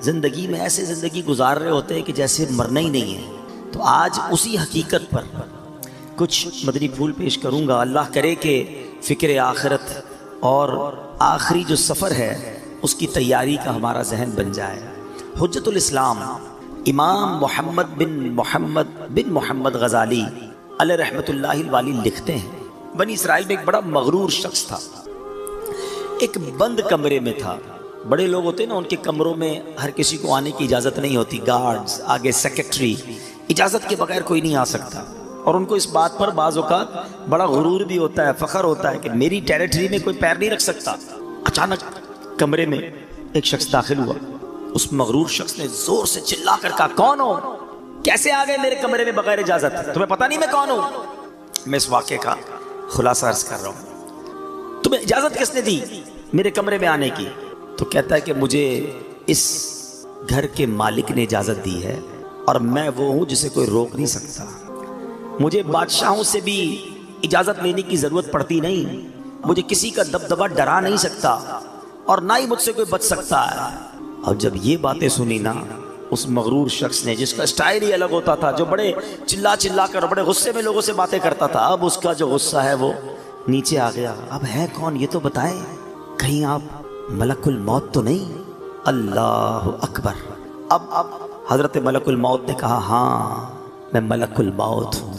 زندگی میں ایسے زندگی گزار رہے ہوتے ہیں کہ جیسے مرنا ہی نہیں ہے۔ تو آج اسی حقیقت پر کچھ مدنی پھول پیش کروں گا۔ اللہ کرے کہ فکر آخرت اور آخری جو سفر ہے اس کی تیاری کا ہمارا ذہن بن جائے۔ حجت الاسلام امام محمد بن محمد غزالی علیہ رحمۃ اللہ الوالی لکھتے ہیں، بنی اسرائیل میں ایک بڑا مغرور شخص تھا، ایک بند کمرے میں تھا۔ بڑے لوگ ہوتے ہیں نا، ان کے کمروں میں ہر کسی کو آنے کی اجازت نہیں ہوتی، گارڈز آگے سیکرٹری، اجازت کے بغیر کوئی نہیں آ سکتا۔ اور ان کو اس بات پر بعض اوقات بڑا غرور بھی ہوتا ہے، فخر ہوتا ہے کہ میری ٹیریٹری میں کوئی پیر نہیں رکھ سکتا۔ اچانک کمرے میں ایک شخص داخل ہوا، اس مغرور شخص نے زور سے چلا کر کہا، کون ہو؟ کیسے آ گئے میرے کمرے میں بغیر اجازت؟ تمہیں پتہ نہیں میں کون ہوں؟ میں اس واقعے کا خلاصہ عرض کر رہا ہوں۔ تمہیں اجازت کس نے دی میرے کمرے میں آنے کی؟ تو کہتا ہے کہ مجھے اس گھر کے مالک نے اجازت دی ہے، اور میں وہ ہوں جسے کوئی روک نہیں سکتا۔ مجھے بادشاہوں سے بھی اجازت لینے کی ضرورت پڑتی نہیں، مجھے کسی کا دبدبہ ڈرا نہیں سکتا، اور نہ ہی مجھ سے کوئی بچ سکتا ہے۔ اور جب یہ باتیں سنی نا، اس مغرور شخص نے، جس کا سٹائل ہی الگ ہوتا تھا، جو بڑے چلا کر بڑے غصے میں لوگوں سے باتیں کرتا تھا، اب اس کا جو غصہ ہے وہ نیچے آ گیا۔ اب ہے کون یہ تو بتائیں، کہیں آپ ملک الموت تو نہیں؟ اللہ اکبر۔ اب حضرت ملک الموت نے کہا، ہاں میں ملک الموت ہوں،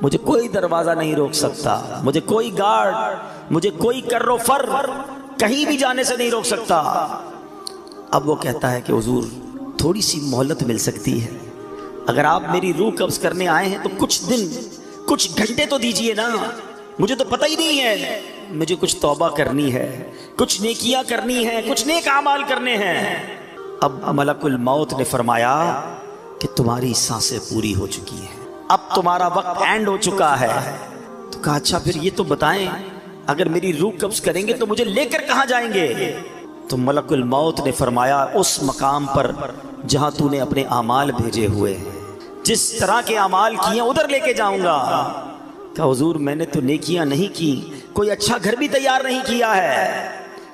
مجھے کوئی دروازہ نہیں روک سکتا، مجھے کوئی گارڈ، مجھے کوئی کر و فر کہیں بھی جانے سے نہیں روک سکتا۔ اب وہ کہتا ہے کہ حضور تھوڑی سی مہلت مل سکتی ہے، اگر آپ میری روح قبض کرنے آئے ہیں تو کچھ دن، کچھ گھنٹے تو دیجئے نا، مجھے تو پتہ ہی نہیں ہے، مجھے کچھ توبہ کرنی ہے، کچھ نیکیاں کرنی ہیں، کچھ نیک اعمال کرنے ہیں۔ اب ملک الموت نے فرمایا کہ تمہاری سانسیں پوری ہو چکی ہیں، اب تمہارا وقت اینڈ ہو چکا ہے۔ تو کہا اچھا پھر یہ تو بتائیں، اگر میری روح قبض کریں گے تو مجھے لے کر کہاں جائیں گے؟ تو ملک الموت نے فرمایا، اس مقام پر جہاں تو نے اپنے اعمال بھیجے ہوئے ہیں، جس طرح کے اعمال کیے ادھر لے کے جاؤں گا۔ کہ حضور میں نے تو نیکیاں نہیں کی، کوئی اچھا گھر بھی تیار نہیں کیا ہے۔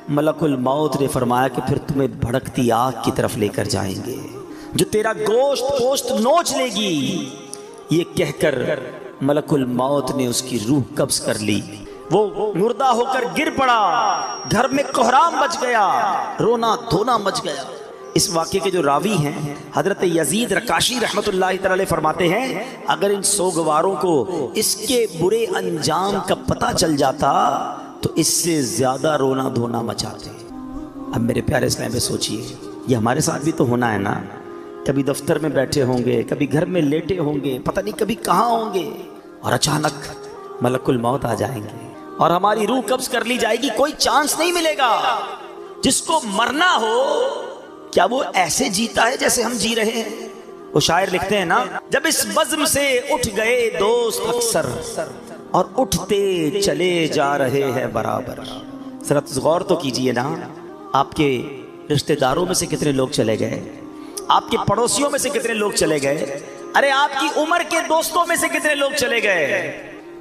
ملک الموت نے فرمایا کہ پھر تمہیں بھڑکتی آگ کی طرف لے کر جائیں گے، جو تیرا گوشت نوچ لے گی۔ یہ کہہ کر ملک الموت نے اس کی روح قبض کر لی، وہ مردہ ہو کر گر پڑا، گھر میں کوہرام مچ گیا، رونا دھونا مچ گیا۔ اس واقعے کے جو راوی ہیں حضرت یزید رکاشی رحمۃ اللہ تعالی فرماتے ہیں، اگر ان سوگواروں کو اس کے برے انجام کا پتہ چل جاتا تو اس سے زیادہ رونا دھونا مچاتے۔ اب میرے پیارے اسلام میں سوچئے، یہ ہمارے ساتھ بھی تو ہونا ہے نا، کبھی دفتر میں بیٹھے ہوں گے، کبھی گھر میں لیٹے ہوں گے، پتہ نہیں کبھی کہاں ہوں گے، اور اچانک ملک الموت آ جائیں گے اور ہماری روح قبض کر لی جائے گی، کوئی چانس نہیں ملے گا۔ جس کو مرنا ہو کیا وہ ایسے جیتا ہے جیسے ہم جی رہے ہیں؟ وہ شاعر لکھتے ہیں نا، جب اس بزم سے اٹھ گئے دوست اکثر، اور اٹھتے چلے جا رہے ہیں برابر۔ ذرا غور تو کیجئے نا، آپ کے رشتہ داروں میں سے کتنے لوگ چلے گئے، آپ کے پڑوسیوں میں سے کتنے لوگ چلے گئے، ارے آپ کی عمر کے دوستوں میں سے کتنے لوگ چلے گئے۔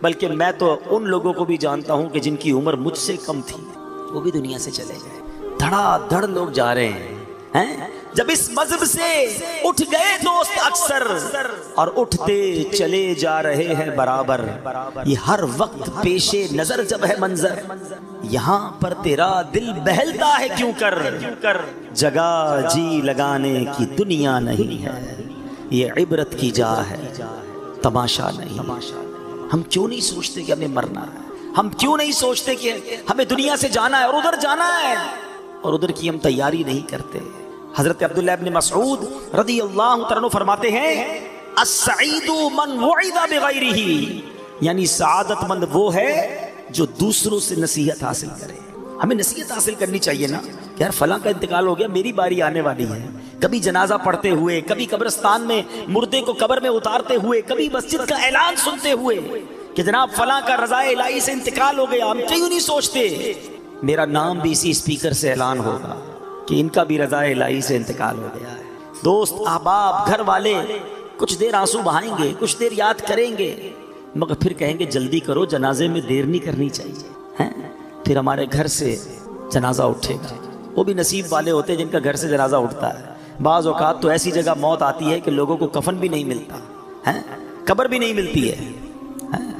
بلکہ میں تو ان لوگوں کو بھی جانتا ہوں کہ جن کی عمر مجھ سے کم تھی، وہ بھی دنیا سے چلے گئے۔ دھڑا دھڑ لوگ جا رہے ہیں۔ جب اس مذہب سے اٹھ گئے دوست اکثر، اور اٹھتے چلے جا رہے ہیں برابر، یہ ہر وقت پیش نظر جب ہے منظر، یہاں پر تیرا دل بہلتا ہے کیوں کر، جگہ جی لگانے کی دنیا نہیں ہے، یہ عبرت کی جا ہے تماشا نہیں۔ ہم کیوں نہیں سوچتے کہ ہمیں مرنا ہے؟ ہم کیوں نہیں سوچتے کہ ہمیں دنیا سے جانا ہے اور ادھر جانا ہے، اور ادھر کی ہم تیاری نہیں کرتے؟ حضرت عبداللہ ابن مسعود رضی اللہ تعالیٰ عنہ فرماتے ہیں، السعید من وعظ بغیرہ، یعنی سعادت مند وہ ہے جو دوسروں سے نصیحت حاصل کرے۔ ہمیں نصیحت حاصل کرنی چاہیے نا، یار فلاں کا انتقال ہو گیا، میری باری آنے والی ہے۔ کبھی جنازہ پڑھتے ہوئے، کبھی قبرستان میں مردے کو قبر میں اتارتے ہوئے، کبھی مسجد کا اعلان سنتے ہوئے کہ جناب فلاں کا رضائے الہی سے انتقال ہو گیا، ہم کیوں نہیں سوچتے میرا نام بھی اسی اسپیکر سے اعلان ہوگا کہ ان کا بھی رضائے الہی سے انتقال ہو گیا ہے۔ دوست احباب گھر والے کچھ دیر آنسو بہائیں گے، کچھ دیر یاد کریں گے، مگر پھر کہیں گے جلدی کرو، جنازے میں دیر نہیں کرنی چاہیے۔ پھر ہمارے گھر سے جنازہ اٹھے گا، وہ بھی نصیب والے ہوتے ہیں جن کا گھر سے جنازہ اٹھتا ہے، بعض اوقات تو ایسی جگہ موت آتی ہے کہ لوگوں کو کفن بھی نہیں ملتا ہے، قبر بھی نہیں ملتی ہے۔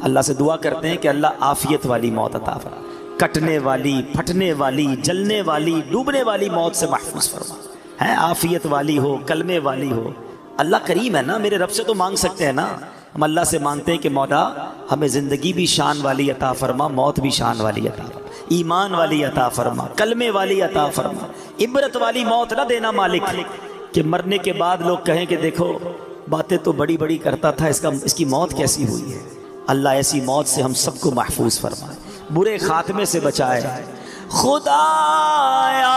اللہ سے دعا کرتے ہیں کہ اللہ عافیت والی موت عطا فرما، کٹنے والی، پھٹنے والی، جلنے والی، ڈوبنے والی موت سے محفوظ فرما، ہے عافیت والی ہو، کلمے والی ہو۔ اللہ کریم ہے نا، میرے رب سے تو مانگ سکتے ہیں نا، ہم اللہ سے مانگتے ہیں کہ مولا ہمیں زندگی بھی شان والی عطا فرما، موت بھی شان والی عطا فرما، ایمان والی عطا فرما، کلمے والی عطا فرما، عبرت والی موت نہ دینا مالک کہ مرنے کے بعد لوگ کہیں کہ دیکھو باتیں تو بڑی بڑی کرتا تھا، اس کی موت کیسی ہوئی ہے۔ اللہ ایسی موت سے ہم سب کو محفوظ فرمائے، برے خاتمے سے بچائے۔ خدایا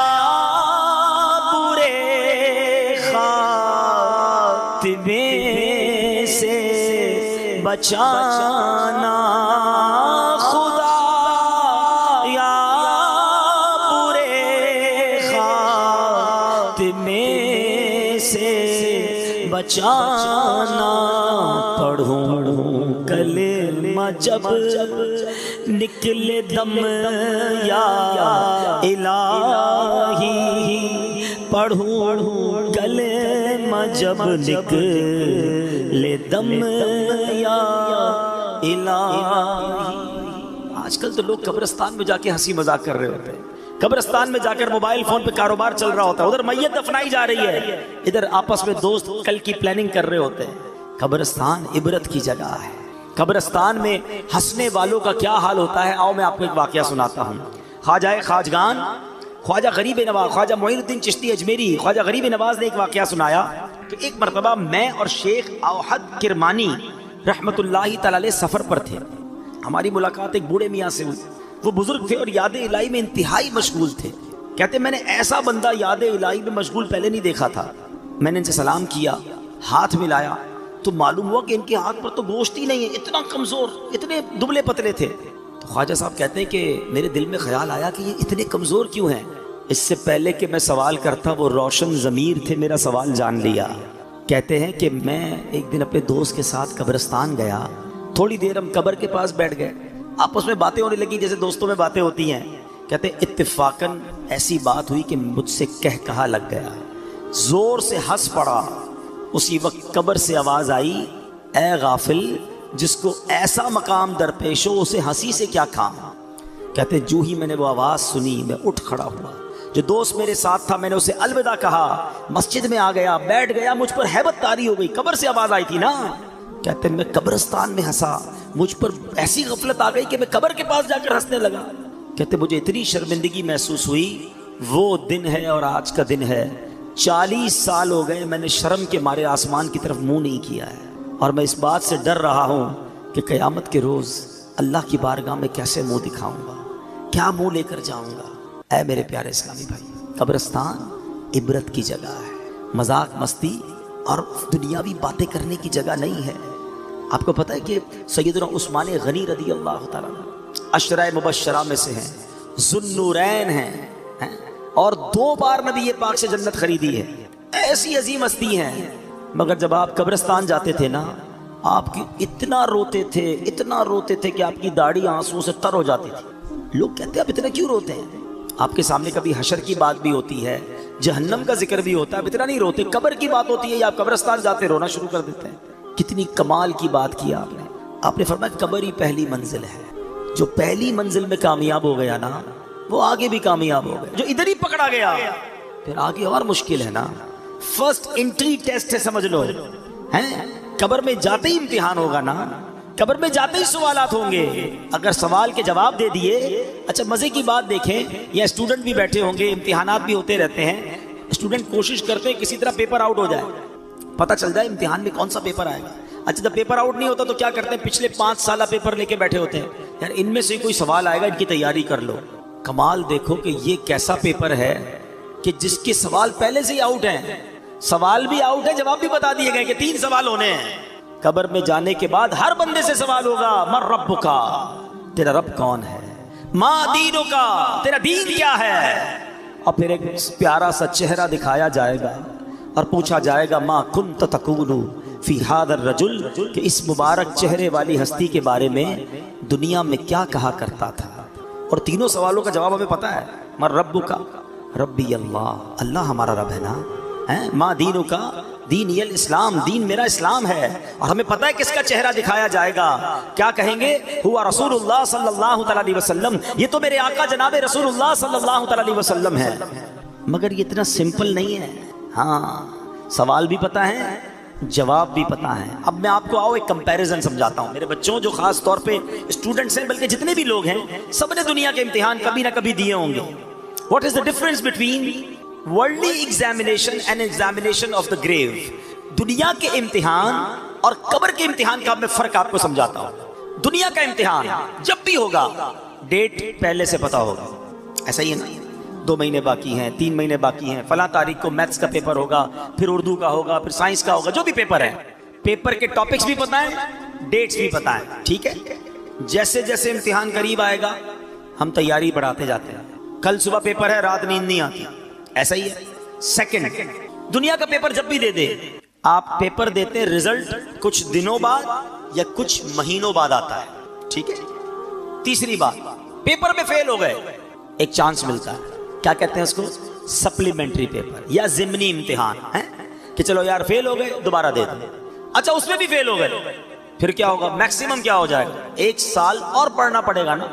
برے خاتمے سے بچانا، خدایا برے خاتمے سے بچانا، پڑھوں کلمہ جب نکلے دم یا الہی، پڑھوں کلمہ جب نکلے دم یا الہی۔ آج کل تو لوگ قبرستان میں جا کے ہنسی مذاق کر رہے ہوتے ہیں، قبرستان میں جا کر موبائل فون پہ کاروبار چل رہا ہوتا ہے، ادھر میت دفنائی جا رہی ہے، ادھر آپس میں دوست کل کی پلاننگ کر رہے ہوتے ہیں۔ قبرستان عبرت کی جگہ ہے، قبرستان میں ہنسنے والوں کا کیا حال ہوتا ہے، آؤ میں آپ کو ایک واقعہ سناتا ہوں۔ خواجہ خواجگان خواجہ غریب نواز، خواجہ معین الدین چشتی اجمیری، خواجہ غریب نواز نے ایک واقعہ سنایا کہ ایک مرتبہ میں اور شیخ اوحد کرمانی رحمت اللہ تعالی علیہ سفر پر تھے، ہماری ملاقات ایک بوڑھے میاں سے ہوئی، وہ بزرگ تھے اور یاد الہی میں انتہائی مشغول تھے۔ کہتے میں نے ایسا بندہ یاد الہی میں مشغول پہلے نہیں دیکھا تھا۔ میں نے ان سے سلام کیا، ہاتھ ملایا تو معلوم ہوا کہ ان کے ہاتھ پر تو گوشت ہی نہیں ہے، اتنا کمزور، اتنے دبلے پتلے تھے۔ تو خواجہ صاحب کہتے ہیں کہ میرے دل میں خیال آیا کہ یہ اتنے کمزور کیوں ہیں۔ اس سے پہلے کہ میں سوال کرتا وہ روشن ضمیر تھے، میرا سوال جان لیا۔ کہتے ہیں کہ میں ایک دن اپنے دوست کے ساتھ قبرستان گیا، تھوڑی دیر ہم قبر کے پاس بیٹھ گئے، آپس میں باتیں ہونے لگی جیسے دوستوں میں باتیں ہوتی ہیں۔ کہتے ہیں اتفاقاً ایسی بات ہوئی کہ مجھ سے کہا لگ گیا، زور سے ہنس پڑا۔ اسی وقت قبر سے آواز آئی، اے غافل، جس کو ایسا مقام درپیش ہو اسے ہنسی سے کیا کام۔ کہتے جو ہی میں نے وہ آواز سنی میں اٹھ کھڑا ہوا، جو دوست میرے ساتھ تھا میں نے اسے الوداع کہا، مسجد میں آ گیا، بیٹھ گیا، مجھ پر ہیبت طاری ہو گئی، قبر سے آواز آئی تھی نا۔ کہتے میں قبرستان میں ہنسا، مجھ پر ایسی غفلت آ گئی کہ میں قبر کے پاس جا کر ہنسنے لگا۔ کہتے مجھے اتنی شرمندگی محسوس ہوئی، وہ دن ہے اور آج کا دن ہے، 40 سال ہو گئے میں نے شرم کے مارے آسمان کی طرف منہ نہیں کیا ہے، اور میں اس بات سے ڈر رہا ہوں کہ قیامت کے روز اللہ کی بارگاہ میں کیسے منہ دکھاؤں گا، کیا منہ لے کر جاؤں گا۔ اے میرے پیارے اسلامی بھائی، قبرستان عبرت کی جگہ ہے، مذاق مستی اور دنیاوی باتیں کرنے کی جگہ نہیں ہے۔ آپ کو پتہ ہے کہ سیدنا عثمان غنی رضی اللہ تعالیٰ عشرہ مبشرہ میں سے ہیں، ذوالنورین ہیں، اور 2 بار نبی پاک سے جنت خریدی ہے، ایسی عظیم ہستی ہیں۔ مگر جب آپ قبرستان جاتے تھے نا، آپ کی اتنا روتے تھے کہ آپ کی داڑھی آنسوؤں سے تر ہو جاتی تھی۔ لوگ کہتے ہیں آپ اتنا کیوں روتے ہیں؟ آپ کے سامنے کبھی حشر کی بات بھی ہوتی ہے، جہنم کا ذکر بھی ہوتا ہے، اب اتنا نہیں روتے۔ قبر کی بات ہوتی ہے یا آپ قبرستان جاتے رونا شروع کر دیتے ہیں۔ کتنی کمال کی بات کی آپ نے فرمایا قبر ہی پہلی منزل ہے، جو پہلی منزل میں کامیاب ہو گیا نا وہ آگے بھی کامیاب ہو گیا، جو ادھر ہی پکڑا گیا پھر آگے اور مشکل ہے نا۔ فرسٹ انٹری ٹیسٹ ہے، سمجھ لو، ہیں قبر میں جاتے ہی امتحان ہوگا نا، قبر میں جاتے ہی سوالات ہوں گے۔ اگر سوال کے جواب دے دیے، اچھا مزے کی بات دیکھیں، یا اسٹوڈنٹ بھی بیٹھے ہوں گے، امتحانات بھی ہوتے رہتے ہیں، اسٹوڈنٹ کوشش کرتے ہیں کسی طرح پیپر آؤٹ ہو جائے، پتہ چل جائے امتحان میں کون سا پیپر آئے گا۔ اچھا جب پیپر آؤٹ نہیں ہوتا تو کیا کرتے ہیں، پچھلے 5 سالہ پیپر لے کے بیٹھے ہوتے ہیں، یار ان میں سے کوئی سوال آئے گا، ان کی تیاری کر لو۔ کمال دیکھو کہ یہ کیسا پیپر ہے کہ جس کے سوال پہلے سے ہی آؤٹ ہیں، سوال بھی آؤٹ ہے، جواب بھی بتا دیے گئے کہ 3 سوال ہونے ہیں۔ قبر میں جانے کے بعد ہر بندے سے سوال ہوگا، من ربک، تیرا رب کون ہے، ما دینک، تیرا دین کیا ہے، اور پھر ایک پیارا سا چہرہ دکھایا جائے گا اور پوچھا جائے گا، ما کنت تقول فی ھذا الرجل، کہ اس مبارک چہرے والی ہستی کے بارے میں دنیا میں کیا کہا کرتا تھا۔ اور تینوں سوالوں کا جواب ہمیں پتہ ہے، من ربک، ربی اللہ، اللہ ہمارا رب ہے نا، ماں دینوں کا دین یہ اسلام، دین میرا اسلام ہے، اور ہمیں پتہ ہے کس کا چہرہ دکھایا جائے گا، کیا کہیں گے؟ ہوا رسول اللہ صلی اللہ تعالی علیہ وسلم، یہ تو میرے آقا جناب رسول اللہ صلی اللہ تعالی علیہ وسلم ہے۔ مگر یہ اتنا سمپل نہیں ہے، ہاں سوال بھی پتہ ہے، جواب بھی پتہ ہے۔ اب میں آپ کو ایک کمپیریزن سمجھاتا ہوں، میرے بچوں جو خاص طور پہ اسٹوڈنٹس ہیں، بلکہ جتنے بھی لوگ ہیں، سب نے دنیا کے امتحان کبھی نہ کبھی دیے ہوں گے۔ What is the difference between worldly examination and examination of the grave؟ دنیا کے امتحان اور قبر کے امتحان کا میں فرق آپ کو سمجھاتا ہوں۔ دنیا کا امتحان جب بھی ہوگا ڈیٹ پہلے سے پتا ہوگا، ایسا ہی ہے نا، 2 مہینے باقی ہیں، 3 مہینے باقی ہیں، فلاں تاریخ کو میتھس کا پیپر ہوگا، پھر اردو کا ہوگا، پھر سائنس کا ہوگا، جو بھی پیپر ہے، پیپر کے ٹاپکس بھی پتہ ہیں، ڈیٹس بھی پتہ ہیں، ٹھیک ہے۔ جیسے جیسے امتحان قریب آئے گا ہم تیاری بڑھاتے جاتے ہیں، کل صبح پیپر ہے، رات نیند نہیں آتی، ایسا ہی ہے۔ سیکنڈ، دنیا کا پیپر جب بھی دے دے، آپ پیپر دیتے ہیں، رزلٹ کچھ دنوں بعد یا کچھ مہینوں بعد آتا ہے، ٹھیک ہے۔ تیسری بات، پیپر میں فیل ہو گئے، ایک چانس ملتا ہے، کیا کہتے ہیں اس کو؟ سپلیمنٹری پیپر یا ضمنی امتحان ہے، کہ چلو یار فیل ہو گئے دوبارہ دے دیں۔ اچھا اس میں بھی فیل ہو گئے، پھر کیا ہوگا؟ میکسیمم کیا ہو جائے گا؟ 1 سال اور پڑھنا پڑے گا نا۔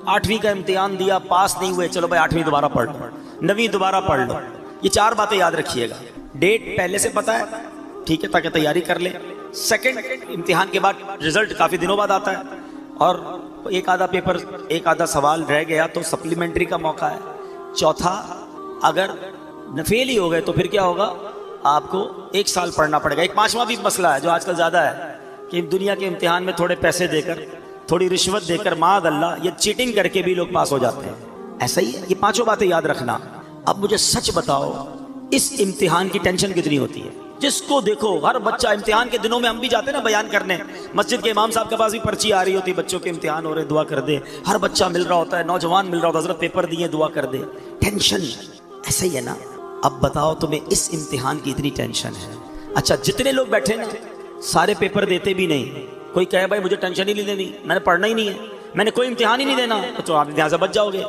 8ویں کا امتحان دیا، پاس نہیں ہوئے، چلو بھائی 8ویں دوبارہ پڑھ لو، 9ویں دوبارہ پڑھ لو۔ یہ 4 باتیں یاد رکھیے گا، ڈیٹ پہلے سے پتہ ہے، ٹھیک ہے، تاکہ تیاری کر لیں۔ سیکنڈ، امتحان کے بعد رزلٹ کافی دنوں بعد آتا ہے، اور ایک آدھا پیپر، ایک آدھا سوال رہ گیا تو سپلیمنٹری کا موقع ہے۔ چوتھا، اگر فیل ہی ہو گئے تو پھر کیا ہوگا؟ آپ کو 1 سال پڑھنا پڑے گا۔ ایک 5واں بھی مسئلہ ہے جو آج کل زیادہ ہے، کہ دنیا کے امتحان میں تھوڑے پیسے دے کر، تھوڑی رشوت دے کر، معاذ اللہ، یہ چیٹنگ کر کے بھی لوگ پاس ہو جاتے ہیں، ایسا ہی ہے۔ یہ 5 باتیں یاد رکھنا۔ اب مجھے سچ بتاؤ، اس امتحان کی ٹینشن کتنی ہوتی ہے؟ جس کو دیکھو، ہر بچہ امتحان کے دنوں میں، ہم بھی جاتے ہیں نا بیان کرنے، مسجد کے امام صاحب کے پاس بھی پرچی آ رہی ہوتی، بچوں کے امتحان ہو رہے، دعا کر دے۔ ہر بچہ مل رہا ہوتا ہے، نوجوان مل رہا ہوتا ہے، حضرت پیپر دیے، دعا کر دے۔ ٹینشن ایسا ہی ہے نا۔ اب بتاؤ تمہیں اس امتحان کی اتنی ٹینشن ہے۔ اچھا جتنے لوگ بیٹھے نا، سارے پیپر دیتے بھی نہیں۔ کوئی کہے بھائی مجھے ٹینشن ہی نہیں لینی، میں نے پڑھنا ہی نہیں ہے، میں نے کوئی امتحان ہی نہیں دینا، تو آپ امتحان سے بچ جاؤ گے۔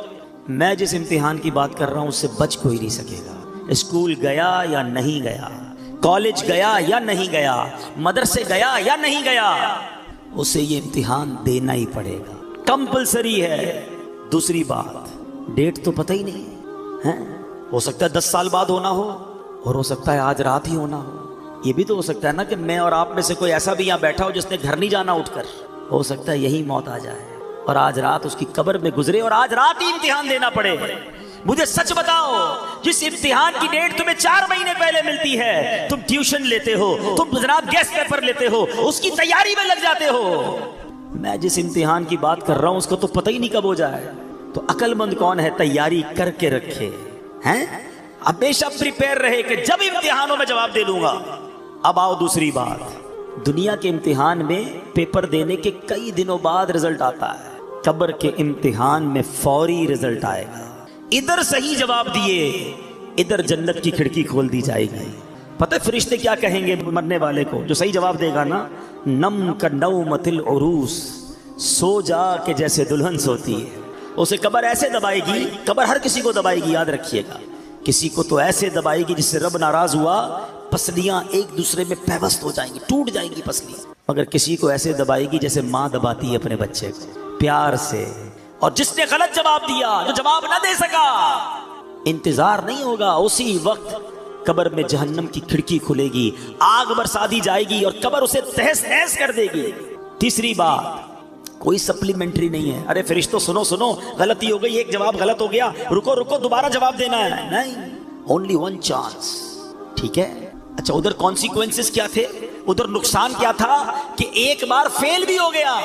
میں جس امتحان کی بات کر رہا ہوں اس سے بچ کوئی نہیں سکے گا۔ اسکول گیا یا نہیں گیا، کالج گیا یا نہیں گیا، مدرسے گیا یا نہیں گیا، اسے یہ امتحان دینا ہی پڑے گا، کمپلسری ہے۔ دوسری بات، ڈیٹ تو پتہ ہی نہیں ہے، ہو سکتا ہے 10 سال بعد ہونا ہو، اور ہو سکتا ہے آج رات ہی ہونا ہو۔ یہ بھی تو ہو سکتا ہے نا کہ میں اور آپ میں سے کوئی ایسا بھی یہاں بیٹھا ہو جس نے گھر نہیں جانا اٹھ کر، ہو سکتا ہے یہی موت آ جائے اور آج رات اس کی قبر میں گزرے اور آج رات ہی امتحان دینا پڑے۔ مجھے سچ بتاؤ، جس امتحان کی ڈیٹ تمہیں 4 مہینے پہلے ملتی ہے، تم ٹیوشن لیتے ہو، تم جناب گیسٹ پیپر لیتے ہو، اس کی تیاری میں لگ جاتے ہو۔ میں جس امتحان کی بات کر رہا ہوں اس کو تو پتہ ہی نہیں کب ہو جائے۔ تو عقل مند کون ہے؟ تیاری کر کے رکھے ہیں، ہمیشہ پریپیئر رہے کہ جب امتحانوں میں جواب دے دوں گا۔ اب آؤ دوسری بات، دنیا کے امتحان میں پیپر دینے کے کئی دنوں بعد رزلٹ آتا ہے، قبر کے امتحان میں فوری رزلٹ آئے گا۔ ادھر صحیح جواب دیے، ادھر جنت کی کھڑکی کھول دی جائے گی۔ پتہ فرشتے کیا کہیں گے مرنے والے کو جو صحیح جواب دے گا نا؟ نم کا نومت العروس، سو جا کے جیسے دلہن سوتی ہے۔ اسے قبر ایسے دبائے گی، قبر ہر کسی کو دبائے گی، یاد رکھیے گا۔ کسی کو تو ایسے دبائے گی جس سے رب ناراض ہوا، پسلیاں ایک دوسرے میں پیوست ہو جائیں گی، ٹوٹ جائیں گی پسلیاں۔ مگر کسی کو ایسے دبائے گی جیسے ماں دباتی ہے اپنے بچے کو، پیار سے۔ اور جس نے غلط جواب دیا، جو جواب نہ دے سکا، انتظار نہیں ہوگا، اسی وقت قبر میں جہنم کی کھڑکی کھلے گی، آگ برسا دی جائے گی اور قبر اسے تہس نہس کر دے گی۔ تیسری بات، کوئی سپلیمنٹری نہیں ہے، ارے فرشتوں سنو سنو، غلطی ہو گئی، ایک جواب غلط ہو گیا، رکو رکو دوبارہ جواب دینا ہے، نہیں، اونلی 1 چانس، ٹھیک ہے۔ اچھا ادھر کانسیکوینسز کیا تھے؟ ادھر نقصان کیا تھا کہ ایک بار فیل بھی ہو گیا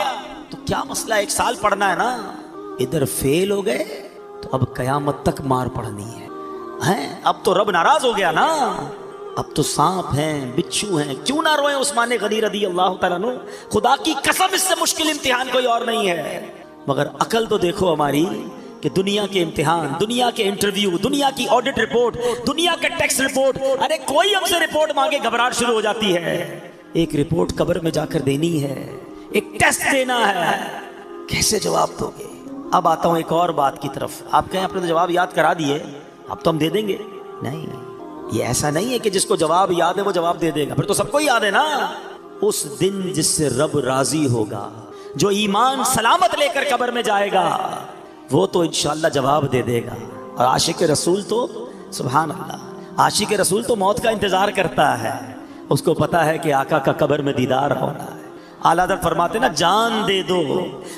تو کیا مسئلہ، 1 سال پڑھنا ہے نا۔ ادھر فیل ہو گئے تو اب قیامت تک مار پڑنی ہے، اب تو رب ناراض ہو گیا نا، اب تو سانپ ہیں، بچھو ہیں۔ کیوں نہ روئیں عثمان غنی رضی اللہ تعالیٰ عنہ، خدا کی قسم اس سے مشکل امتحان کوئی اور نہیں ہے۔ مگر عقل تو دیکھو ہماری، کہ دنیا کے امتحان، دنیا کے انٹرویو، دنیا کی آڈٹ رپورٹ، دنیا کا ٹیکس رپورٹ، ارے کوئی ہم سے رپورٹ مانگے گھبراہٹ شروع ہو جاتی ہے۔ ایک رپورٹ قبر میں جا کر دینی ہے، ایک ٹیسٹ دینا ہے، کیسے جواب دو گے؟ اب آتا ہوں ایک اور بات کی طرف۔ آپ کہیں آپ نے تو جواب یاد کرا دیے، اب تو ہم دے دیں گے، نہیں، یہ ایسا نہیں ہے کہ جس کو جواب یاد ہے وہ جواب دے دے گا، پھر تو سب کو ہی یاد ہے نا۔ اس دن جس سے رب راضی ہوگا، جو ایمان سلامت لے کر قبر میں جائے گا، وہ تو انشاءاللہ جواب دے دے گا۔ اور عاشق رسول تو سبحان اللہ، عاشق رسول تو موت کا انتظار کرتا ہے، اس کو پتا ہے کہ آقا کا قبر میں دیدار ہونا ہے۔ اعلیٰ حضرت فرماتے نا، جان دے دو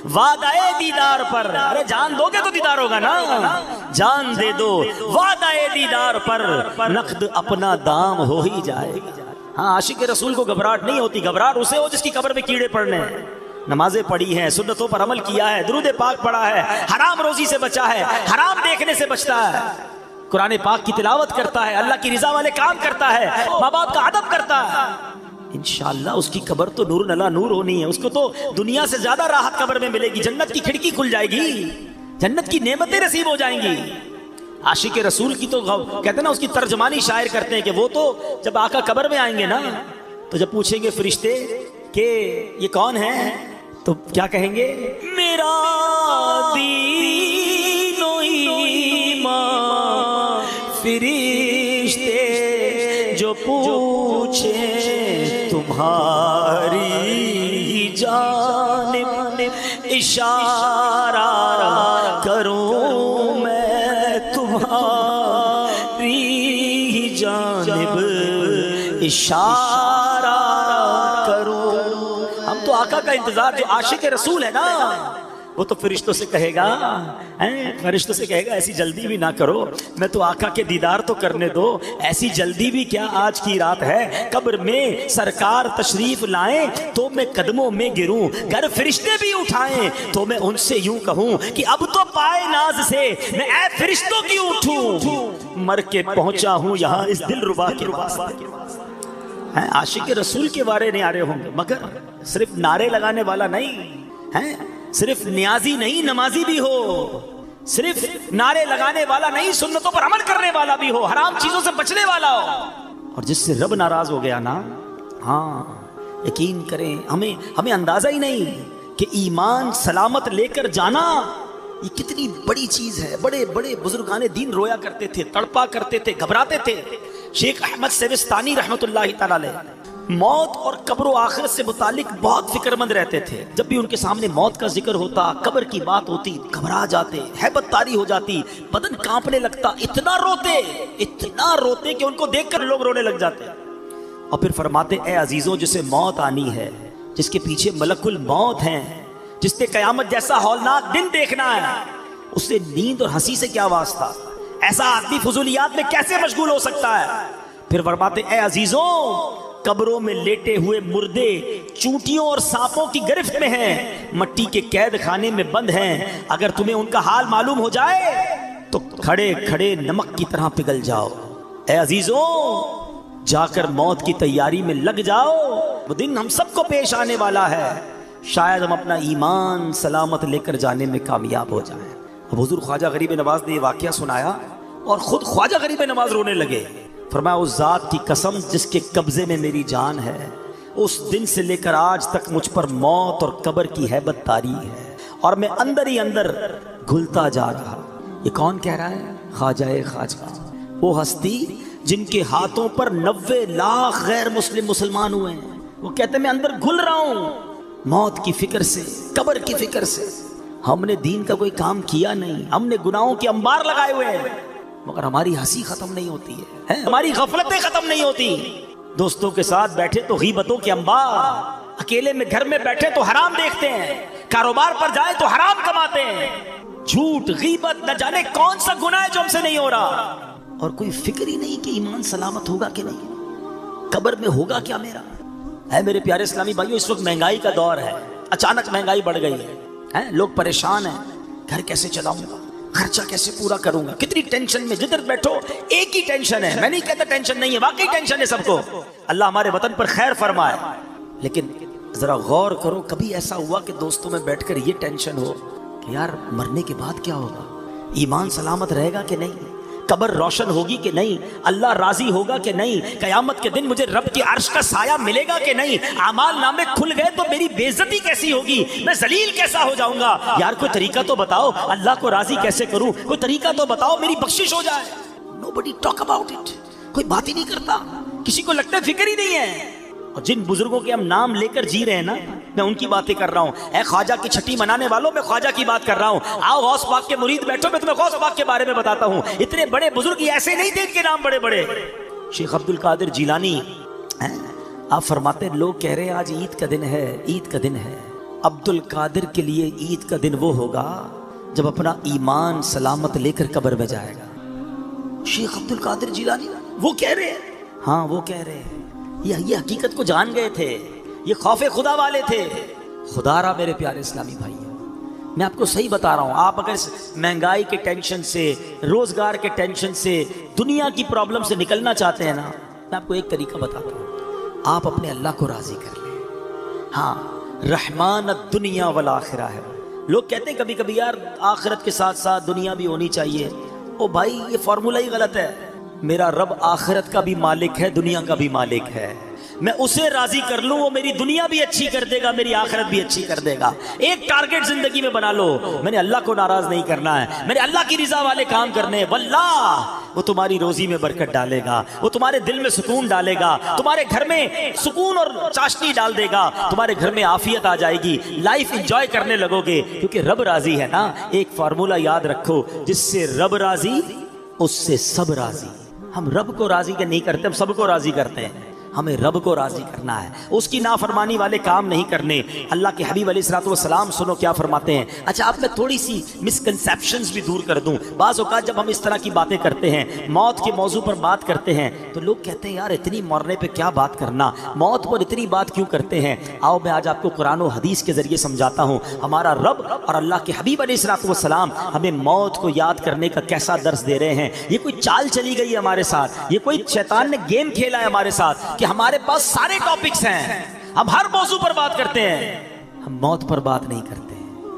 وعدہ دیدار پر، ارے جان دو گے تو دیدار ہوگا نا، جان دے دو وعدہ دیدار پر، نقد اپنا دام ہو ہی جائے گا۔ ہاں، عاشق رسول کو گھبراہٹ نہیں ہوتی، گھبراہٹ اسے ہو جس کی قبر میں کیڑے پڑنے ہیں، نمازیں پڑھی ہیں، سنتوں پر عمل کیا ہے، درود پاک پڑھا ہے، حرام روزی سے بچا ہے، حرام دیکھنے سے بچتا ہے، قرآن پاک کی تلاوت کرتا ہے، اللہ کی رضا والے کام کرتا ہے، ماں باپ کا ادب کرتا ہے، انشاءاللہ اس کی قبر تو نور نلا نور ہونی ہے، اس کو تو دنیا سے زیادہ راحت قبر میں ملے گی، جنت کی کھڑکی کھل جائے گی، جنت کی نعمتیں نصیب ہو جائیں گی۔ عاشق رسول کی تو کہتے ہیں نا، اس کی ترجمانی شاعر کرتے ہیں کہ وہ تو جب آقا قبر میں آئیں گے نا، تو جب پوچھیں گے فرشتے کہ یہ کون ہے، تو کیا کہیں گے؟ میرا دین و ایمان فرشتے جو پوچھے تمہاری جانب، اشارہ کروں میں تمہاری جانب، اشارہ کروں۔ ہم تو آقا کا انتظار، جو عاشق رسول ہے نا، وہ تو فرشتوں سے کہے گا، فرشتوں سے کہے گا ایسی جلدی بھی نہ کرو، میں تو آقا کے دیدار تو کرنے دو، ایسی جلدی بھی کیا، آج کی رات ہے، قبر میں سرکار تشریف لائیں تو میں قدموں میں گروں، گر فرشتے بھی اٹھائیں تو میں ان سے یوں کہوں کہ اب تو پائے ناز سے میں اے فرشتوں کی اٹھوں، مر کے پہنچا ہوں یہاں اس دل ربا کے واسطے۔ عاشق رسول کے بارے نعرے ہوں گے، مگر صرف نعرے لگانے والا نہیں ہے، صرف نیازی نہیں، نمازی بھی ہو، صرف نعرے لگانے والا نہیں، سنتوں پر عمل کرنے والا بھی ہو، حرام چیزوں سے بچنے والا ہو۔ اور جس سے رب ناراض ہو گیا نا، ہاں یقین کریں، ہمیں اندازہ ہی نہیں کہ ایمان سلامت لے کر جانا یہ کتنی بڑی چیز ہے۔ بڑے بڑے بزرگان دین رویا کرتے تھے، تڑپا کرتے تھے، گھبراتے تھے۔ شیخ احمد سیوستانی رحمۃ اللہ تعالی علیہ موت اور قبر و آخرت سے متعلق بہت فکر مند رہتے تھے۔ جب بھی ان کے سامنے موت کا ذکر ہوتا، قبر کی بات ہوتی، گھبرا جاتے، ہیبت طاری ہو جاتی، بدن کانپنے لگتا، اتنا روتے کہ ان کو دیکھ کر لوگ رونے لگ جاتے۔ اور پھر فرماتے، اے عزیزوں، جسے موت آنی ہے، جس کے پیچھے ملک الموت ہیں، جس نے قیامت جیسا ہولناک دن دیکھنا ہے، اسے نیند اور ہنسی سے کیا واسطہ؟ ایسا آدمی فضولیات میں کیسے مشغول ہو سکتا ہے؟ پھر فرماتے، اے عزیزوں، قبروں میں لیٹے ہوئے مردے چونٹیوں اور سانپوں کی گرفت میں ہیں، مٹی کے قید خانے میں بند ہیں، اگر تمہیں ان کا حال معلوم ہو جائے تو کھڑے کھڑے نمک کی طرح پگھل جاؤ۔ اے عزیزوں، جا کر موت کی تیاری میں لگ جاؤ، وہ دن ہم سب کو پیش آنے والا ہے، شاید ہم اپنا ایمان سلامت لے کر جانے میں کامیاب ہو جائیں۔ اب حضور خواجہ غریب نواز نے یہ واقعہ سنایا اور خود خواجہ غریب نواز رونے لگے۔ فرمایا، اس ذات کی قسم جس کے قبضے میں میری جان ہے، اس دن سے لے کر آج تک مجھ پر موت اور قبر کی ہیبت طاری ہے، اور میں اندر ہی اندر گھلتا جا رہا۔ یہ کون کہہ رہا ہے؟ خواجہ خواجہ، وہ ہستی جن کے ہاتھوں پر 90 لاکھ غیر مسلم مسلمان ہوئے ہیں۔ وہ کہتے ہیں میں اندر گھل رہا ہوں، موت کی فکر سے، قبر کی فکر سے۔ ہم نے دین کا کوئی کام کیا نہیں، ہم نے گناہوں کے انبار لگائے ہوئے ہیں، مگر ہماری ہنسی ختم نہیں ہوتی ہے، ہماری غفلتیں ختم نہیں ہوتی۔ دوستوں کے ساتھ بیٹھے تو غیبتوں کے انبار، اکیلے میں گھر میں بیٹھے تو حرام دیکھتے ہیں، کاروبار پر جائیں تو حرام کماتے ہیں، جھوٹ غیبت نہ جانے کون سا گناہ ہے جو ہم سے نہیں ہو رہا، اور کوئی فکر ہی نہیں کہ ایمان سلامت ہوگا کہ نہیں، قبر میں ہوگا کیا میرا۔ ہے میرے پیارے اسلامی بھائیو، اس وقت مہنگائی کا دور ہے، اچانک مہنگائی بڑھ گئی ہے، لوگ پریشان ہیں، گھر کیسے چلاؤں گا، خرچہ کیسے پورا کروں گا، کتنی ٹینشن میں، جدھر بیٹھو ایک ہی ٹینشن ہے۔ میں نہیں کہتا ٹینشن نہیں ہے، واقعی ٹینشن ہے سب کو، اللہ ہمارے وطن پر خیر فرمائے، لیکن ذرا غور کرو، کبھی ایسا ہوا کہ دوستوں میں بیٹھ کر یہ ٹینشن ہو کہ یار مرنے کے بعد کیا ہوگا، ایمان سلامت رہے گا کہ نہیں، قبر روشن ہوگی کہ نہیں، اللہ راضی ہوگا کہ نہیں، قیامت کے دن مجھے رب کی عرش کا سایہ ملے گا کہ نہیں، اعمال نامے کھل گئے تو میری بے عزتی کیسی ہوگی، میں ذلیل کیسا ہو جاؤں گا، یار کوئی طریقہ تو بتاؤ، اللہ کو راضی کیسے کروں، کوئی طریقہ تو بتاؤ میری بخشش ہو جائے۔ Nobody talk about it۔ کوئی بات ہی نہیں کرتا، کسی کو لگتا ہے فکر ہی نہیں ہے۔ اور جن بزرگوں کے ہم نام لے کر جی رہے ہیں نا، میں ان کی باتیں کر رہا ہوں۔ اے خواجہ کی چھٹی منانے والوں، میں خواجہ کی بات کر رہا ہوں۔ آؤ غوث پاک کے مرید بیٹھو، میں تمہیں غوث پاک کے بارے میں بتاتا ہوں۔ اتنے بڑے بزرگ ایسے نہیں تھے، ان کے نام بڑے بڑے۔ شیخ عبد القادر جیلانی، آپ فرماتے ہیں لوگ کہہ رہے ہیں آج عید کا دن ہے، عید کا دن ہے۔ عبد القادر کے لیے عید کا دن وہ ہوگا جب اپنا ایمان سلامت لے کر قبر میں جائے گا۔ شیخ عبد القادر جیلانی وہ کہہ رہے ہیں، ہاں وہ کہہ رہے ہیں، یہ حقیقت کو جان گئے تھے، یہ خوف خدا والے تھے۔ خدا را میرے پیارے اسلامی بھائی، میں آپ کو صحیح بتا رہا ہوں، آپ اگر مہنگائی کے ٹینشن سے، روزگار کے ٹینشن سے، دنیا کی پرابلم سے نکلنا چاہتے ہیں نا، میں آپ کو ایک طریقہ بتاتا ہوں، آپ اپنے اللہ کو راضی کر لیں۔ ہاں، رحمان الدنیا والآخرہ ہے۔ لوگ کہتے ہیں کبھی کبھی یار آخرت کے ساتھ ساتھ دنیا بھی ہونی چاہیے۔ او بھائی، یہ فارمولہ ہی غلط ہے۔ میرا رب آخرت کا بھی مالک ہے، دنیا کا بھی مالک ہے۔ میں اسے راضی کر لوں، وہ میری دنیا بھی اچھی کر دے گا، میری آخرت بھی اچھی کر دے گا۔ ایک ٹارگٹ زندگی میں بنا لو، میں نے اللہ کو ناراض نہیں کرنا ہے، میں نے اللہ کی رضا والے کام کرنے ہیں۔ واللہ وہ تمہاری روزی میں برکت ڈالے گا، وہ تمہارے دل میں سکون ڈالے گا، تمہارے گھر میں سکون اور چاشنی ڈال دے گا، تمہارے گھر میں عافیت آ جائے گی، لائف انجوائے کرنے لگو گے، کیونکہ رب راضی ہے نا۔ ایک فارمولہ یاد رکھو، جس سے رب راضی اس سے سب راضی۔ ہم رب کو راضی نہیں کرتے، ہم سب کو راضی کرتے ہیں۔ ہمیں رب کو راضی کرنا ہے، اس کی نافرمانی والے کام نہیں کرنے۔ اللہ کے حبیب علیہ الصلوۃ والسلام سنو کیا فرماتے ہیں۔ اچھا، آپ میں تھوڑی سی مسکنسیپشنز بھی دور کر دوں۔ بعض اوقات جب ہم اس طرح کی باتیں کرتے ہیں، موت کے موضوع پر بات کرتے ہیں، تو لوگ کہتے ہیں یار اتنی مرنے پہ کیا بات کرنا، موت پر اتنی بات کیوں کرتے ہیں۔ آؤ میں آج آپ کو قرآن و حدیث کے ذریعے سمجھاتا ہوں ہمارا رب اور اللہ کے حبیب علیہ الصلوۃ والسلام ہمیں موت کو یاد کرنے کا کیسا درس دے رہے ہیں۔ یہ کوئی چال چلی گئی ہے ہمارے ساتھ، یہ کوئی شیطان نے گیم کھیلا ہے ہمارے ساتھ کہ ہمارے پاس سارے ٹاپکس ہیں، ہم ہر موضوع پر بات کرتے ہیں، ہم موت پر بات نہیں کرتے۔